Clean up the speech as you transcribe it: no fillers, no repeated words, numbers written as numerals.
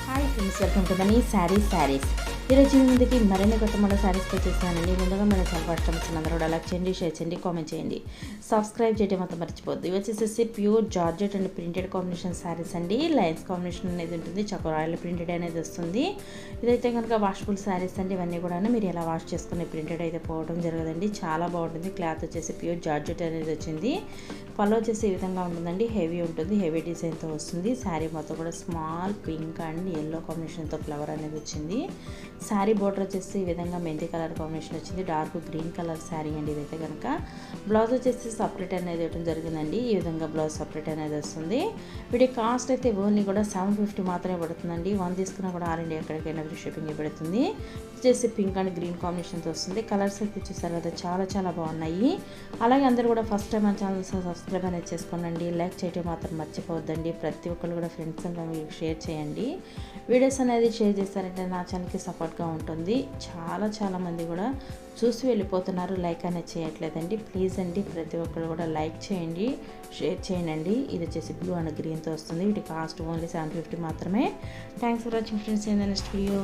Hi friends, welcome to money saris. ఈరోజు మీ ముందుకి మరిన్ని కొత్త మళ్ళీ శారీస్తో చేశానండి. ముందుగా మన ఛానల్ ఫస్ట్ టైం వచ్చినందరూ కూడా లైక్ చేయండి, షేర్ చేయండి, కామెంట్ చేయండి, సబ్స్క్రైబ్ చేయడం మొత్తం మర్చిపోద్దు. ఇవి వచ్చేసి pure georgette and printed combination saris అండి. లైన్స్ కాంబినేషన్ అనేది ఉంటుంది, చక్కగా రాయల్ ప్రింటెడ్ అనేది వస్తుంది. ఇదైతే కనుక వాషబుల్ శారీస్ అండి. ఇవన్నీ కూడా మీరు ఎలా వాష్ చేసుకుని ప్రింటెడ్ అయితే పోవడం జరగదండి. చాలా బాగుంటుంది. క్లాత్ వచ్చేసి ప్యూర్ జార్జెట్ అనేది వచ్చింది. పళ్ళు వచ్చేసి ఈ విధంగా ఉంటుందండి. హెవీ ఉంటుంది, హెవీ డిజైన్తో వస్తుంది. శారీ మొత్తం కూడా స్మాల్ పింక్ అండ్ ఎల్లో కాంబినేషన్తో ఫ్లవర్ అనేది వచ్చింది. శారీ బోర్డర్ వచ్చేసి ఈ విధంగా మెంతి కలర్ కాంబినేషన్ వచ్చింది. డార్క్ గ్రీన్ కలర్ శారీ అండి ఇదైతే కనుక. బ్లౌజ్ వచ్చేసి సపరేట్ అనేది ఇవ్వడం జరిగిందండి. ఈ విధంగా బ్లౌజ్ సపరేట్ అనేది వస్తుంది. వీటి కాస్ట్ అయితే ఓన్లీ కూడా 750 మాత్రమే పడుతుందండి. 1 తీసుకున్నా కూడా ఆల్ ఇండియా ఎక్కడికైనా ఫ్రీ షిప్పింగ్ పడుతుంది. వచ్చేసి పింక్ అండ్ గ్రీన్ కాంబినేషన్తో వస్తుంది. కలర్స్ అయితే చూసారు కదా, చాలా చాలా బాగున్నాయి. అలాగే అందరూ కూడా ఫస్ట్ టైం మన ఛానల్ సబ్స్క్రైబ్ అనేది చేసుకోండి. లైక్ చేయడం మాత్రం మర్చిపోవద్దండి. ప్రతి ఒక్కరు కూడా ఫ్రెండ్స్ అండ్ ఫ్యామిలీకి షేర్ చేయండి. వీడియోస్ అనేది షేర్ చేస్తారంటే నా ఛానల్కి సపోర్ట్గా ఉంటుంది. చాలా మంది కూడా చూసి వెళ్ళిపోతున్నారు, లైక్ అనేది చేయట్లేదండి. ప్లీజ్ అండి, ప్రతి ఒక్కరు కూడా లైక్ చేయండి, షేర్ చేయండి. ఇది వచ్చేసి బ్లూ అండ్ గ్రీన్తో వస్తుంది. వీటి కాస్ట్ ఓన్లీ 750 మాత్రమే. Thanks for watching friends. In the next video.